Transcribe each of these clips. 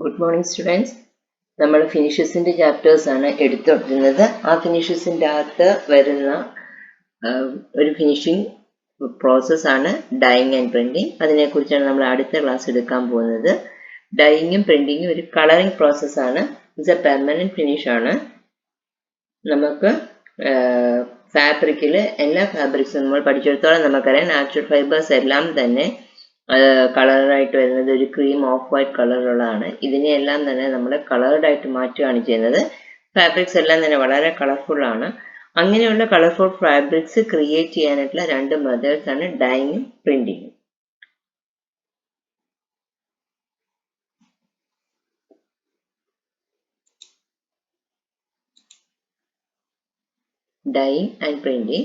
Good morning, students. നമ്മൾ ഫിനിഷസിന്റെ chapters ആണ് എടുത്തുകൊണ്ടിരുന്നത്. ആ ഫിനിഷസിന്റെ അകത്ത് വരുന്ന ഒരു ഫിനിഷിംഗ് പ്രോസസ് ആണ് ഡൈയിങ് ആൻഡ് പ്രിന്റിംഗ്. അതിനെക്കുറിച്ചാണ് നമ്മൾ അടുത്ത ക്ലാസ് എടുക്കാൻ പോകുന്നത്. ഡൈയിങ്ങും പ്രിന്റിങ്ങും ഒരു കളറിംഗ് പ്രോസസ് ആണ്. ഇറ്റ്സ് എ പെർമനന്റ് ഫിനിഷ് ആണ്. നമുക്ക് ഫാബ്രിക്കിൽ എല്ലാ ഫാബ്രിക്സും നമ്മൾ പഠിച്ചിടത്തോളം നമുക്കറിയാം, നാച്ചുറൽ ഫൈബേഴ്സ് എല്ലാം തന്നെ കളറായിട്ട് വരുന്നത് ഒരു ക്രീം ഓഫ് വൈറ്റ് കളറുള്ളതാണ്. ഇതിനെയെല്ലാം തന്നെ നമ്മൾ കളേർഡ് ആയിട്ട് മാറ്റുകയാണ് ചെയ്യുന്നത്. ഫാബ്രിക്സ് എല്ലാം തന്നെ വളരെ കളർഫുൾ ആണ്. അങ്ങനെയുള്ള കളർഫുൾ ഫാബ്രിക്സ് ക്രിയേറ്റ് ചെയ്യാനായിട്ടുള്ള രണ്ട് മെത്തേഡ്സ് ആണ് ഡൈയിങ്ങും പ്രിന്റിങ്ങും. Dyeing and printing.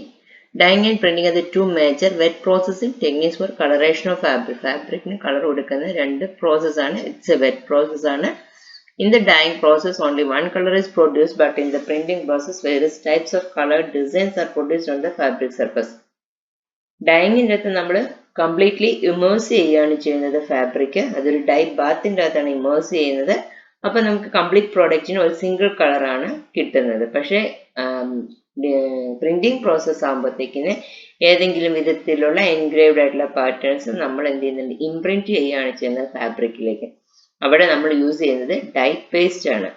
Dyeing and printing are the two major wet processing techniques for coloration of fabric. Fabric ne color kodukkunna rendu process aanu. It's a wet process aanu. In the dyeing process only one color is produced, but in the printing process various types of colored designs are produced on the fabric surface. Dyeing indrathu nammal completely immerse cheyyana cheyyunnathu fabric. Adoru dye bath indathana immerse cheyyunnathu. അപ്പോൾ നമുക്ക് complete പ്രോഡക്റ്റിന് ഒരു single കളറാണ് കിട്ടുന്നത്. പക്ഷേ printing process ആകുമ്പോഴത്തേക്കിന് ഏതെങ്കിലും വിധത്തിലുള്ള engraved ആയിട്ടുള്ള patterns നമ്മൾ എന്ത് ചെയ്യുന്നുണ്ട്, ഇംപ്രിന്റ് ചെയ്യുകയാണ് ചെയ്യുന്നത് ഫാബ്രിക്കിലേക്ക്. അവിടെ നമ്മൾ യൂസ് ചെയ്യുന്നത് ഡൈ പേസ്റ്റ് ആണ്.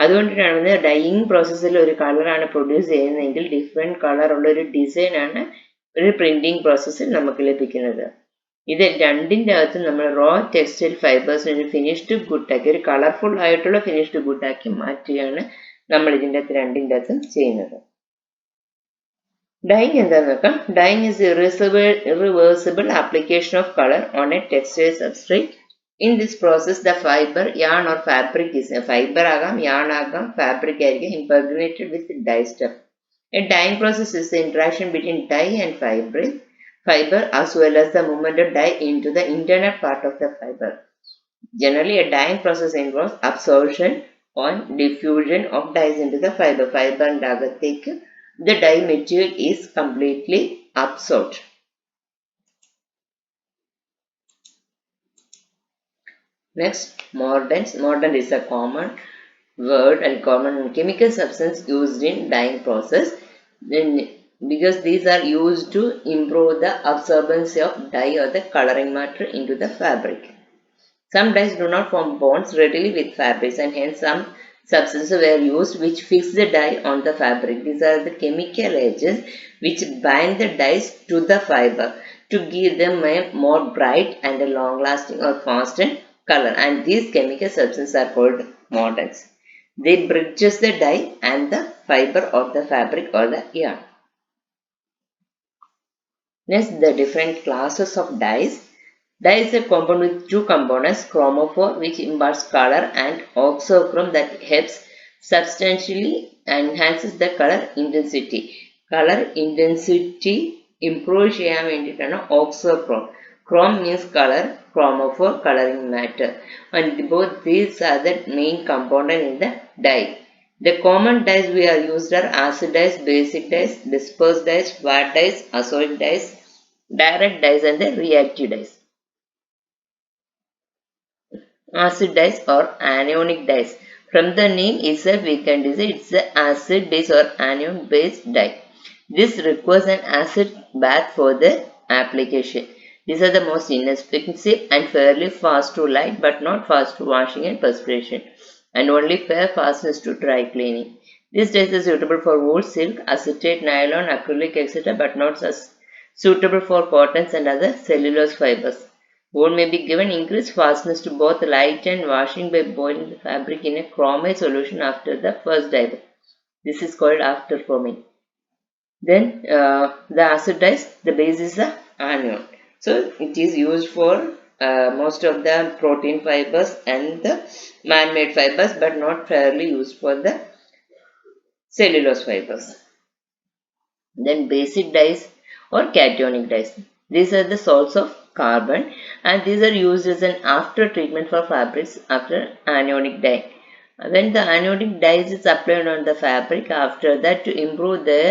അതുകൊണ്ടിട്ടാണ് ഡൈയിങ് പ്രോസസ്സിൽ ഒരു കളറാണ് പ്രൊഡ്യൂസ് ചെയ്യുന്നതെങ്കിൽ ഡിഫറെൻറ്റ് കളറുള്ള ഒരു ഡിസൈൻ ആണ് ഒരു പ്രിന്റിംഗ് പ്രോസസ്സിൽ നമുക്ക് ലഭിക്കുന്നത്. ഇത് രണ്ടിൻ്റെ അകത്ത് നമ്മൾ റോ ടെക്സ്റ്റൈൽ ഫൈബേഴ്സ് ഒരു ഫിനിഷ്ഡ് ഗുഡാക്കി, ഒരു കളർഫുൾ ആയിട്ടുള്ള ഫിനിഷ്ഡ് ഗുഡാക്കി മാറ്റുകയാണ് നമ്മൾ ഇതിൻ്റെ അകത്ത് രണ്ടിൻ്റെ അകത്തും ചെയ്യുന്നത്. ഡൈയിങ് എന്താണെന്ന് നോക്കാം. Dyeing is irreversible application of color on a textile substrate. In this process the fiber, yarn or fabric is fiber ആകാം, yarn ആകാം, fabric ആയിരിക്കും impregnated with dye stuff. A dyeing process is the interaction between dye and fiber as well as the movement of dye into the internal part of the fiber. Generally a dyeing process involves absorption or diffusion of dyes into the fiber. Fiber and agathekku the dye material is completely absorbed. Next, mordants. Mordant is a common word and common chemical substance used in dyeing process. Then because these are used to improve the absorbency of dye or the coloring matter into the fabric. Some dyes do not form bonds readily with fabrics and hence some substances were used which fix the dye on the fabric. These are the chemical agents which bind the dyes to the fiber to give them a more bright and a long lasting or constant color, and these chemical substances are called mordants. They bridges the dye and the fiber of the fabric or the yarn. Next, the different classes of dyes. Dye is a compound with two components, chromophore which imparts color and oxochrome that helps substantially enhances the color intensity. Color intensity improve ചെയ്യാൻ വേണ്ടിയിട്ടാണ് oxochrome. Chrome means color, chromophore coloring matter, and both these are the main component in the dye. The common dyes we are used are acid dyes, basic dyes, dispersed dyes, flat dyes, azoic dyes, direct dyes and the reactive dyes. Acid dyes or anionic dyes. From the name itself we can say it's the acid base or anion based dye. This requires an acid bath for the application. These are the most inexpensive and fairly fast to light but not fast to washing and perspiration, and only fair fastness to dry cleaning. These dyes are suitable for wool, silk, acetate, nylon, acrylic, etc. but not as suitable for cottons and other cellulose fibers. Wool may be given increased fastness to both light and washing by boiling the fabric in a chromate solution after the first dye. This is called after foaming. Then the acid dyes, the base is the anion. So it is used for most of the protein fibers and the man-made fibers but not fairly used for the cellulose fibers. Then basic dyes or cationic dyes. These are the salts of carbon and these are used as an after treatment for fabrics after anionic dye. When the anionic dyes is applied on the fabric, after that to improve the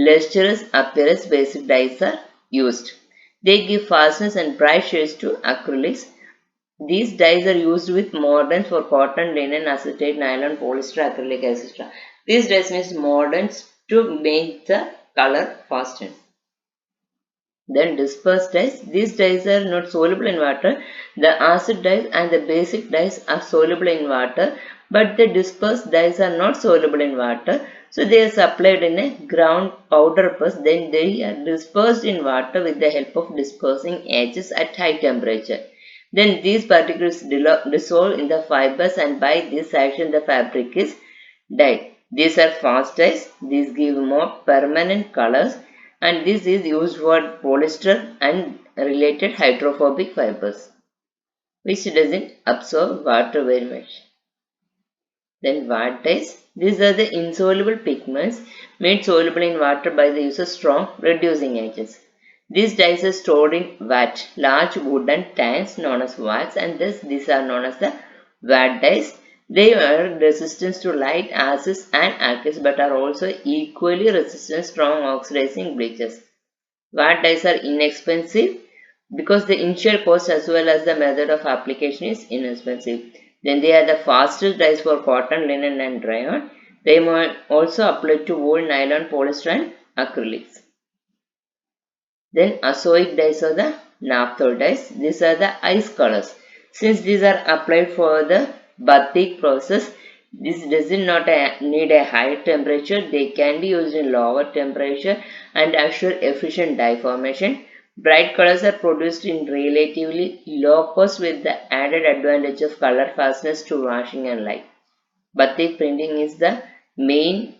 lustrous appearance, basic dyes are used. They give fastness and bright shades to acrylics. These dyes are used with mordants for cotton, linen, acetate, nylon, polyester, acrylic, etc. These dyes means mordants to make the color faster. Then dispersed dyes. These dyes are not soluble in water. The acid dyes and the basic dyes are soluble in water, but the dispersed dyes are not soluble in water. So they are supplied in a ground powder press. Then they are dispersed in water with the help of dispersing agents at high temperature. Then these particles dissolve in the fibers, and by this action the fabric is dyed. These are fast dyes. These give more permanent colors, and this is used for polyester and related hydrophobic fibers, which doesn't absorb water very much. Then what dyes? These are the insoluble pigments made soluble in water by the use of strong reducing agents. These dyes are stored in vat, large wooden tanks known as vats, and thus these are known as the vat dyes. They are resistant to light, acids and alkalis, but are also equally resistant to strong oxidizing bleaches. Vat dyes are inexpensive because the initial cost as well as the method of application is inexpensive. Then they are the fastest dyes for cotton, linen and rayon. They may also apply to wool, nylon, polyester and acrylics. Then azoic dyes are the naphthol dyes. These are the ice colors. Since these are applied for the batik process, this does not need a high temperature. They can be used in lower temperature and assure efficient dye formation. Bright colors are produced in relatively low cost with the added advantage of color fastness to washing and light. Batik printing is the main.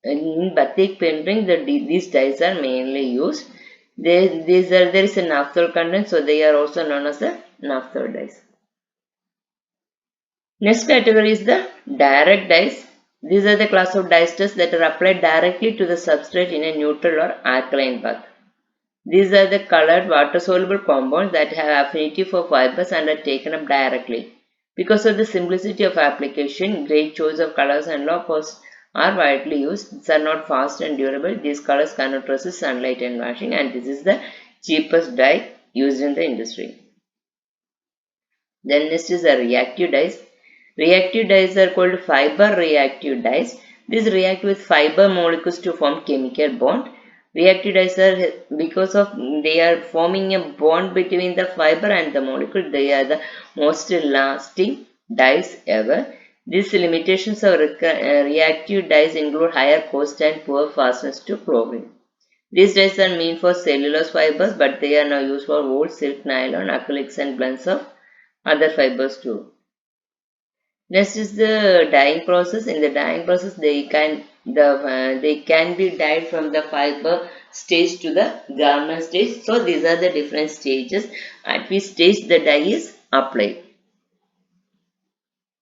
In batik printing, these dyes are mainly used. There is a naphthol content, so they are also known as the naphthol dyes. Next category is the direct dyes. These are the class of dye that are applied directly to the substrate in a neutral or alkaline bath. These are the colored water-soluble compounds that have affinity for fibers and are taken up directly. Because of the simplicity of application, great choice of colors and low cost are widely used. These are not fast and durable. These colors cannot resist sunlight and washing, and this is the cheapest dye used in the industry. Then next is the reactive dyes. Reactive dyes are called fiber reactive dyes. These react with fiber molecules to form chemical bond. Reactive dyes are because of they are forming a bond between the fiber and the molecule. They are the most lasting dyes ever. These limitations of reactive dyes include higher cost and poor fastness to chlorine. These dyes are meant for cellulose fibers, but they are now used for wool, silk, nylon, acrylics and blends of other fibers too. Next is the dyeing process. In the dyeing process, they can be dyed from the fiber stage to the garment stage. So these are the different stages at which stage the dye is applied.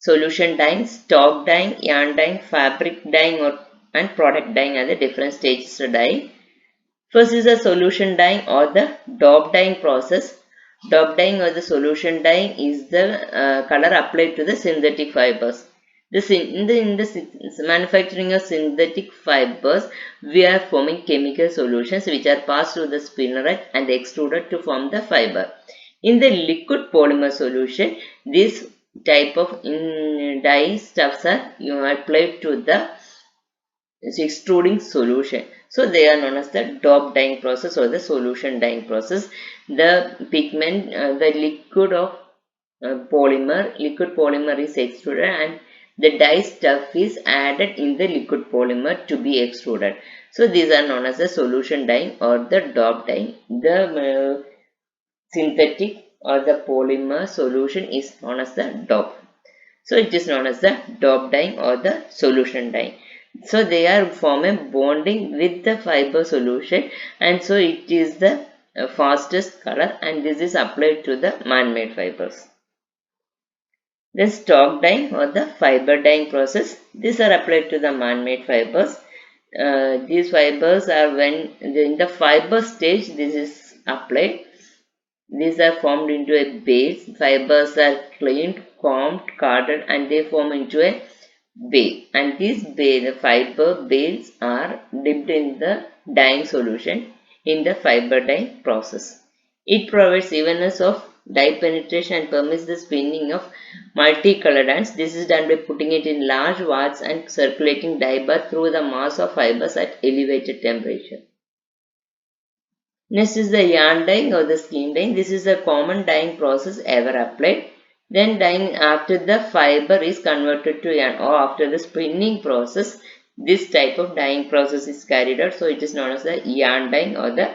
Solution dyeing, stock dyeing, yarn dyeing, fabric dyeing and product dyeing are the different stages of dyeing. First is the solution dyeing or the dope dyeing process. Dope dyeing or the solution dyeing is the color applied to the synthetic fibers. In the manufacturing of synthetic fibers, we are forming chemical solutions which are passed through the spinneret and extruded to form the fiber. In the liquid polymer solution, this type of dye stuffs are applied to the extruding solution. So they are known as the dope dyeing process or the solution dyeing process. The pigment, the liquid polymer is extruded and the dye stuff is added in the liquid polymer to be extruded. So these are known as the solution dyeing or the dope dyeing. The synthetic or the polymer solution is known as the dope. So it is known as the dope dyeing or the solution dyeing. So they are form a bonding with the fiber solution, and so it is the fastest color, and this is applied to the man-made fibers. Then stock dyeing or the fiber dyeing process. These are applied to the man-made fibers. These fibers are when in the fiber stage this is applied. These are formed into a base. Fibers are cleaned, combed, carded, and they form into a bale. And the fiber bales are dipped in the dyeing solution in the fiber dyeing process. It provides evenness of dye penetration and permits the spinning of multicolored yarns. This is done by putting it in large vats and circulating dye bath through the mass of fibers at elevated temperature. Next is the yarn dyeing or the skein dyeing. This is a common dyeing process ever applied. Then dyeing after the fiber is converted to yarn or after the spinning process. This type of dyeing process is carried out. So it is known as the yarn dyeing or the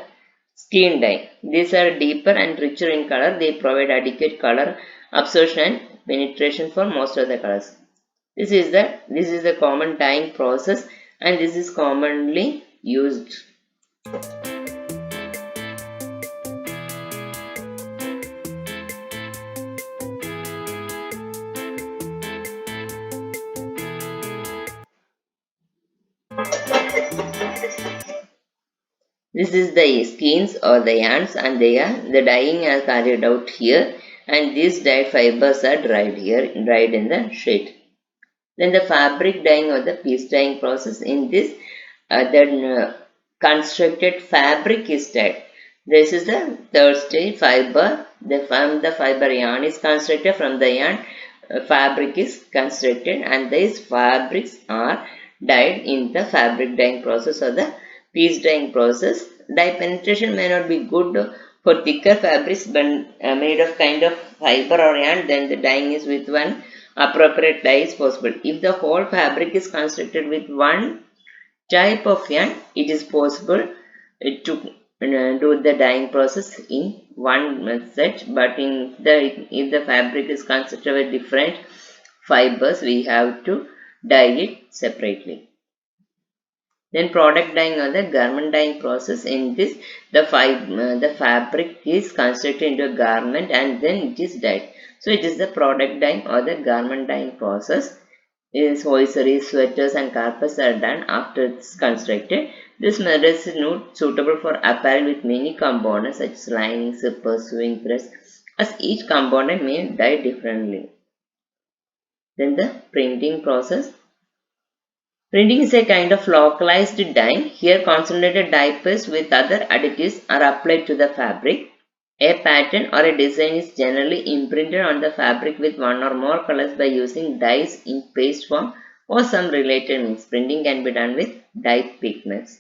skein dyeing. These are deeper and richer in color. They provide adequate color absorption and penetration for most of the colors. This is the common dyeing process and this is commonly used. This is the skeins or the yarns and the dyeing are carried out here and these dyed fibers are dried in the shade. Then the fabric dyeing or the piece dyeing process. In this constructed fabric is dyed. This is the third stage. Fiber, from the fiber yarn is constructed, from the yarn fabric is constructed and these fabrics are dyed in the fabric dyeing process or the piece dyeing process. Dye penetration may not be good for thicker fabrics but made of kind of fiber or yarn, then the dyeing is with one appropriate dye is possible. If the whole fabric is constructed with one type of yarn, it is possible to do the dyeing process in one set, but if the fabric is constructed with different fibers, we have to dye it separately. Then product dyeing or the garment dyeing process. In this, the fabric is constructed into a garment and then it is dyed. So it is the product dyeing or the garment dyeing process. Is hosieries, sweaters and carpets are done after it's constructed. This method is not suitable for apparel with many components such as lining, zippers, sewing threads, as each component may dye differently. Then the printing process. Printing is a kind of localized dyeing. Here concentrated dye paste with other additives are applied to the fabric. A pattern or a design is generally imprinted on the fabric with one or more colors by using dyes in paste form or some related mix. Printing can be done with dye pigments.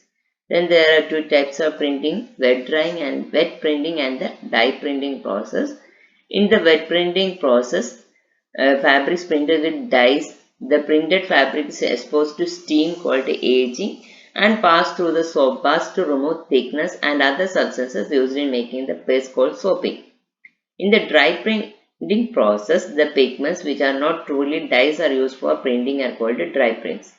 Then there are two types of printing, wet drying and wet printing and the dye printing process. In the wet printing process, fabrics printed with dyes. The printed fabric is exposed to steam called aging and pass through the soap bath to remove thickness and other substances used in making the paste called soaping. In the dry printing process, the pigments which are not truly dyes are used for printing are called dry prints.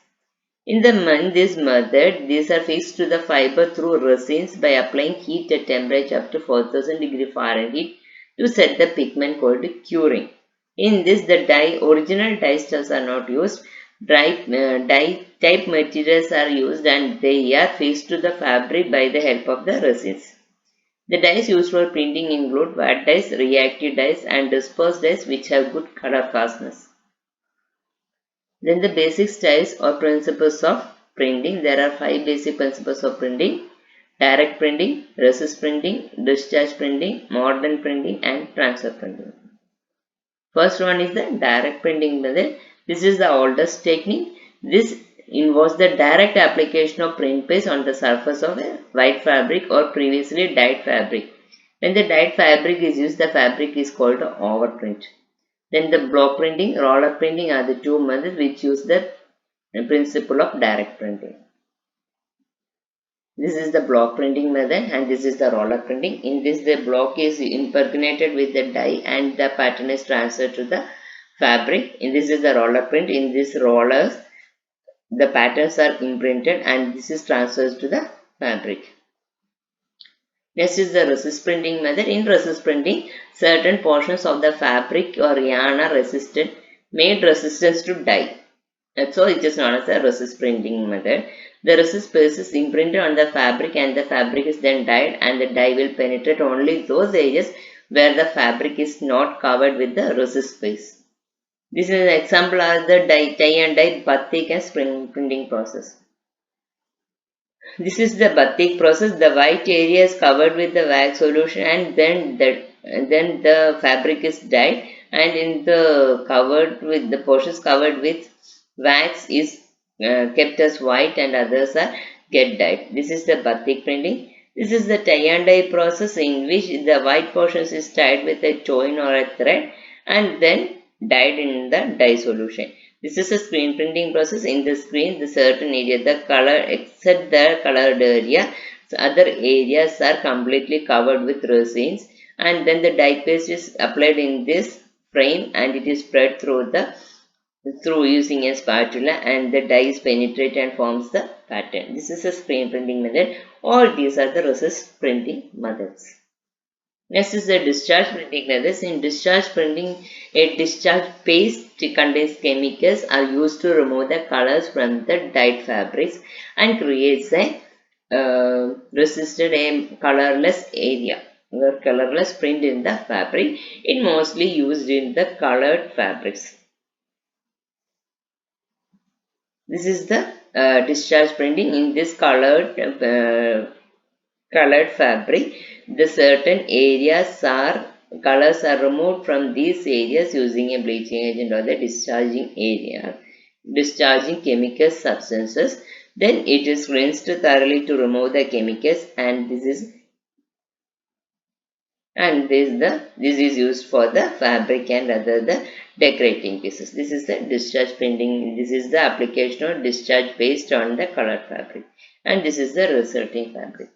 In this method, these are fixed to the fiber through resins by applying heat at temperature up to 4000 degree Fahrenheit to set the pigment called curing. In this, the original dye stuffs are not used. Dye type materials are used and they are fixed to the fabric by the help of the resins. The dyes used for printing include wet dyes, reactive dyes and dispersed dyes which have good color fastness. Then the basic styles or principles of printing. There are 5 basic principles of printing: direct printing, resist printing, discharge printing, modern printing and transfer printing. First one is the direct printing method. This is the oldest technique. This involves the direct application of print paste on the surface of a white fabric or previously dyed fabric. When the dyed fabric is used, the fabric is called overprint. Then the block printing, roller printing are the two methods which use the principle of direct printing. This is the block printing method and this is the roller printing. In this, the block is impregnated with the dye and the pattern is transferred to the fabric. In this is the roller print. In this rollers, the patterns are imprinted and this is transferred to the fabric. Next is the resist printing method. In resist printing, certain portions of the fabric or yarn are made resistance to dye. So it is known as the resist printing method. The resist paste is imprinted on the fabric and the fabric is then dyed and the dye will penetrate only those areas where the fabric is not covered with the resist paste. This is an example of the tie and dye batik and spring printing process. This is the batik process. The white area is covered with the wax solution, and then the fabric is dyed, and in the covered with the portions covered with wax is kept as white, and others are get dyed. This is the batik printing. This is the tie and dye process, in which the white portions is tied with a twine or a thread and then dyed in the dye solution. This is a screen printing process. In the screen, the certain area, the color, except the colored area, so other areas are completely covered with resins, and then the dye paste is applied in this frame, and it is spread through using a spatula, and the dye is penetrate and forms the pattern. This is a screen printing method. All these are the resist printing methods. Next is the discharge printing methods. In discharge printing, a discharge paste contains chemicals are used to remove the colors from the dyed fabrics and creates a resisted a colorless area or colorless print in the fabric. It mostly used in the colored fabrics. This is the discharge printing. In this colored fabric, the certain areas are colors are removed from these areas using a bleaching agent or the discharging chemical substances. Then it is rinsed thoroughly to remove the chemicals, and this is used for the fabric and other the decorating pieces. This is the discharge printing. This is the application of discharge based on the colored fabric, and this is the resulting fabric.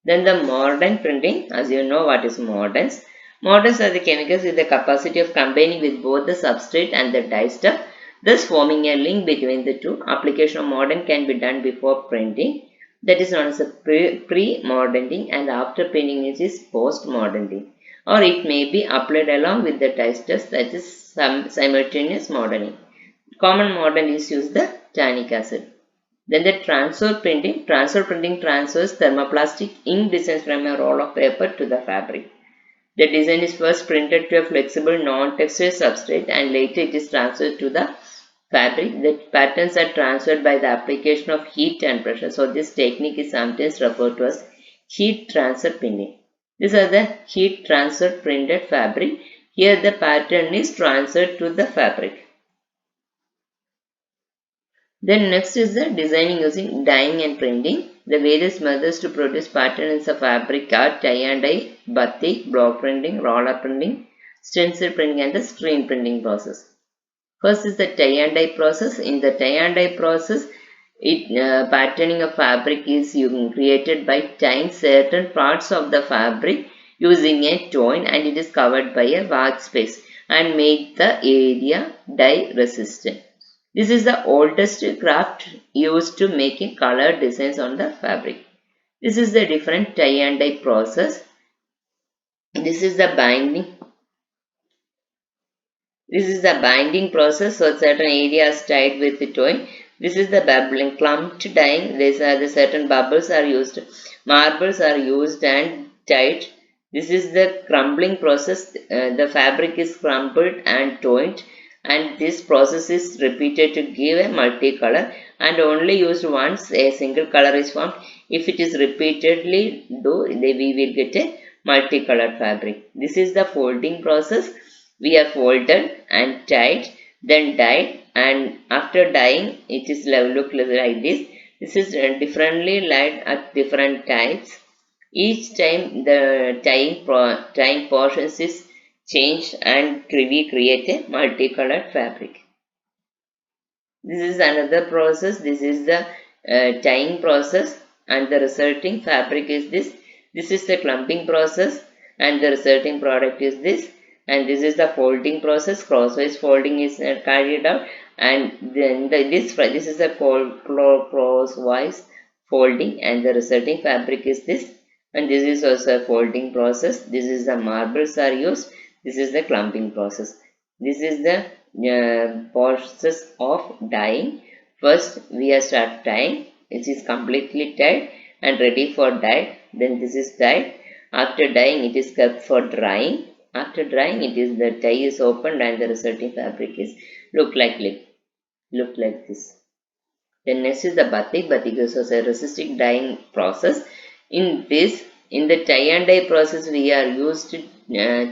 Then the mordant printing, as you know what is mordants. Mordants are the chemicals with the capacity of combining with both the substrate and the dye stuff, thus forming a link between the two. Application of mordant can be done before printing, that is known as a pre-mordanting, and after printing it is post-mordanting. Or it may be applied along with the dye stuff, that is simultaneous mordaning. Common mordant is used the tannic acid. Then the transfer printing. Transfer printing transfers thermoplastic ink designs from a roll of paper to the fabric. The design is first printed to a flexible non-textile substrate, and later it is transferred to the fabric. The patterns are transferred by the application of heat and pressure. So this technique is sometimes referred to as heat transfer printing. These are the heat transfer printed fabric. Here the pattern is transferred to the fabric. Then next is the designing using dyeing and printing. The various methods to produce patterns of fabric are tie and dye, batik, block printing, roller printing, stencil printing, and the screen printing process. First is the tie and dye process. In the tie and dye process, patterning of fabric is created by tying certain parts of the fabric using a twine, and it is covered by a wax paste and make the area dye resistant. This is the oldest craft used to making color designs on the fabric. This is the different tie and dye process. This is the binding. This is the binding process. So certain areas tied with the twine. This is the bubbling, clumped dyeing. These are the certain bubbles are used. Marbles are used and tied. This is the crumbling process. The fabric is crumbled and twined, and this process is repeated to give a multicolor, and only used once a single color is formed. If it is repeatedly we will get a multicolored fabric. This is the folding process. We are folded and tied, then dyed, and after dyeing it is look like this. This is differently light at different times. Each time the tying portions is changed, and we create a multicolored fabric. This is another process. This is the tying process, and the resulting fabric is this. This is the clumping process, and the resulting product is this. And this is the folding process. Crosswise folding is carried out, and then this is the crosswise folding, and the resulting fabric is this. And this is also a folding process. This is the marbles are used. This is the clumping process. This is the process of dyeing. First we are start dyeing. It is completely dyed and ready for dye. Then this is dyed. After dyeing it is kept for drying. After drying it is the dye is opened, and the resulting fabric is look like this. Then next is the batik. Batik is also a resistive dyeing process. In this, in the tie and dye process, we are used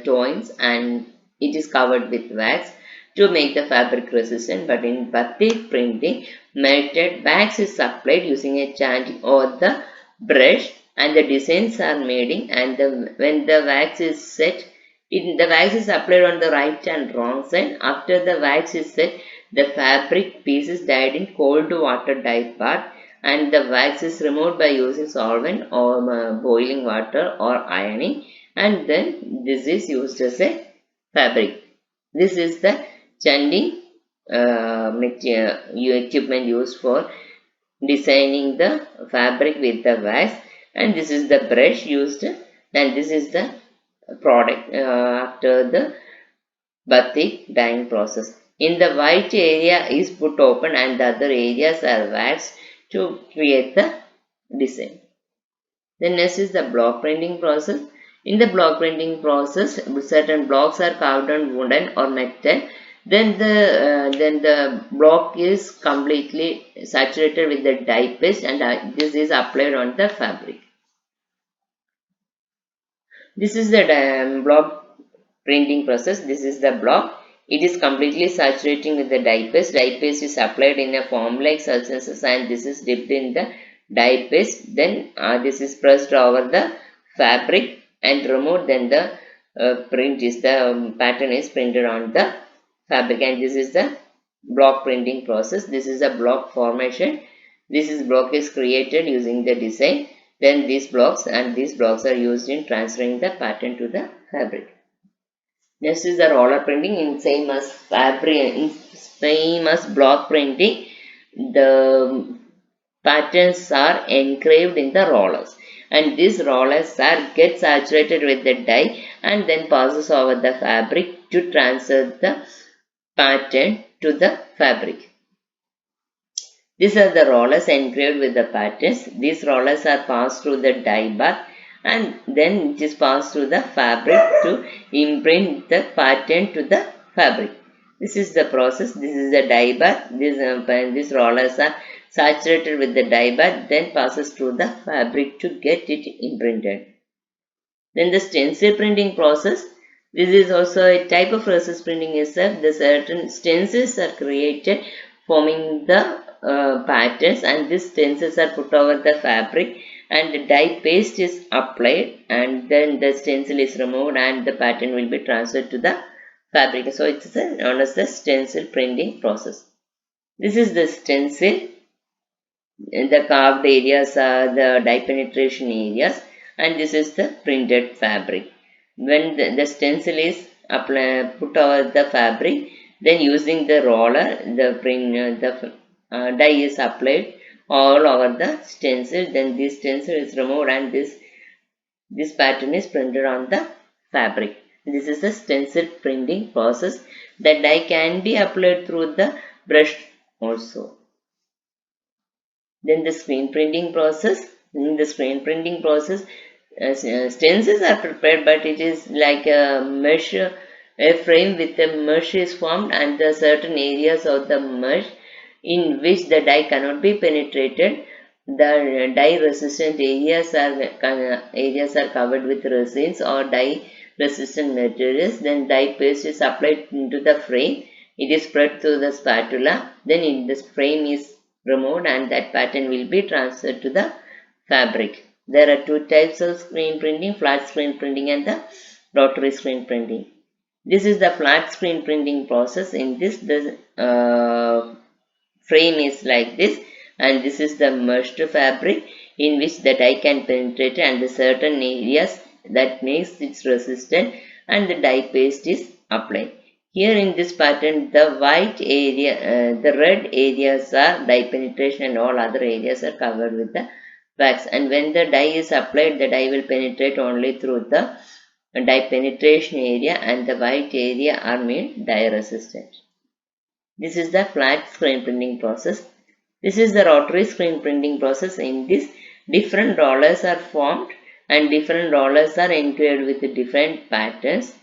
toins and it is covered with wax to make the fabric resistant. But in batik printing, melted wax is applied using a chanting or the brush, and the designs are made in, and when the wax is set, the wax is applied on the right and wrong side. After the wax is set, the fabric piece is dyed in cold water dye bath, and the wax is removed by using solvent or boiling water or ironing, and then this is used as a fabric. This is the chanding equipment used for designing the fabric with the wax, and this is the brush used, and this is the product after the batik dyeing process. In the white area is put open and the other areas are waxed to create the design. Then next is the block printing process. In the block printing process, certain blocks are carved on wooden or metal. Then the block is completely saturated with the dye paste, and this is applied on the fabric. This is the block printing process. This is the block. It is completely saturating with the dye paste. Dye paste is applied in a foam like substances, and this is dipped in the dye paste. Then this is pressed over the fabric and removed. Then the pattern is printed on the fabric, and this is the block printing process. This is a block formation. This is block is created using the design. Then these blocks are used in transferring the pattern to the fabric. Next is the roller printing. In same as fabric, in same as block printing, the patterns are engraved in the rollers, and these rollers are get saturated with the dye and then passes over the fabric to transfer the pattern to the fabric. These are the rollers engraved with the patterns. These rollers are passed through the dye bath and then it is passed through the fabric to imprint the pattern to the fabric. This is the process. This is the dye bath. These rollers are saturated with the dye bath, then passes through the fabric to get it imprinted. Then the stencil printing process. This is also a type of resist printing itself. The certain stencils are created forming the patterns, and these stencils are put over the fabric and the dye paste is applied, and then the stencil is removed and the pattern will be transferred to the fabric. So it's known as the stencil printing process. This is the stencil. The carved areas are the dye penetration areas, and this is the printed fabric. When the stencil is put over the fabric, then using the roller, the dye is applied all over the stencil. Then this stencil is removed and this pattern is printed on the fabric. This is the stencil printing process. The dye can be applied through the brush also. Then the screen printing process. In the screen printing process, stencils are prepared, but it is like a mesh, a frame with a mesh is formed, and the certain areas of the mesh in which the dye cannot be penetrated. The dye resistant areas are covered with resins or dye resistant materials. Then dye paste is applied into the frame. It is spread through the spatula. Then the frame is removed and that pattern will be transferred to the fabric. There are two types of screen printing, flat screen printing and the rotary screen printing. This is the flat screen printing process. In this, the frame is like this, and this is the meshed fabric in which the dye can penetrate, and the certain areas that makes it resistant, and the dye paste is applied. Here in this pattern, the white area, the red areas are dye penetration and all other areas are covered with the wax. And when the dye is applied, the dye will penetrate only through the dye penetration area, and the white area are made dye resistant. This is the flat screen printing process. This is the rotary screen printing process. In this, different rollers are formed and different rollers are engraved with different patterns,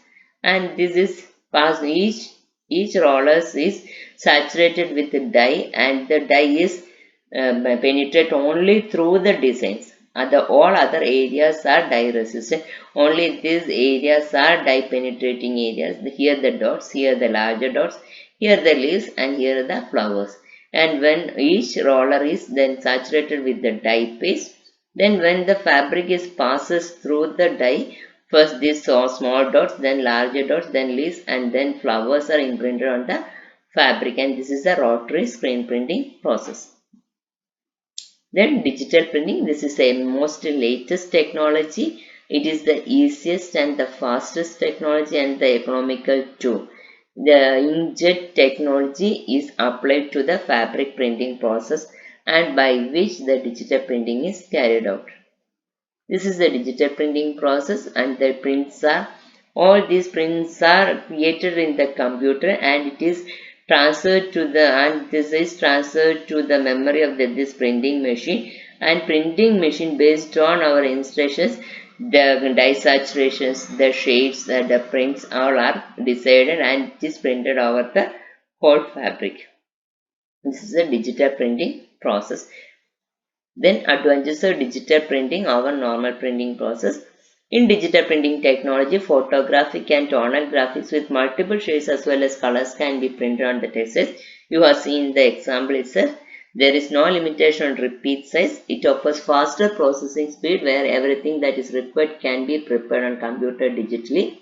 and this is passed, each roller is saturated with the dye, and the dye is penetrate only through the designs. All other areas are dye resistant. Only these areas are dye penetrating areas. Here the dots, here the larger dots, here the leaves, and here the flowers. And when each roller is then saturated with the dye paste, then when the fabric is passes through the dye, first these small dots, then larger dots, then leaves, and then flowers are imprinted on the fabric. And this is the rotary screen printing process. Then digital printing, this is the most latest technology. It is the easiest and the fastest technology and the economical too. The inkjet technology is applied to the fabric printing process and by which the digital printing is carried out. This is the digital printing process and the prints are all these prints are created in the computer and it is transferred to the and this is transferred to the memory of this printing machine and printing machine based on our instructions the dye saturations the shades the prints all are decided and it is printed over the whole fabric. This is a digital printing process. Then advantages of digital printing over normal printing process. In digital printing technology, photographic and tonal graphics with multiple shades as well as colors can be printed on the textiles. You have seen the example itself. There is no limitation on repeat size. It offers faster processing speed where everything that is required can be prepared on computer digitally.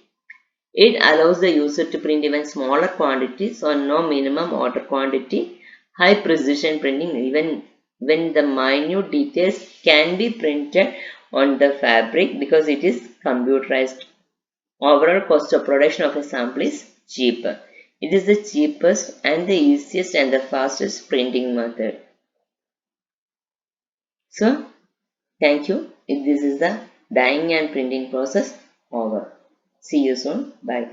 It allows the user to print even smaller quantities or no minimum order quantity. High precision printing, even when the minute details can be printed on the fabric because it is computerized. Overall cost of production of a sample is cheaper. It is the cheapest and the easiest and the fastest printing method. So, thank you. If this is the dyeing and printing process over. See you soon. Bye.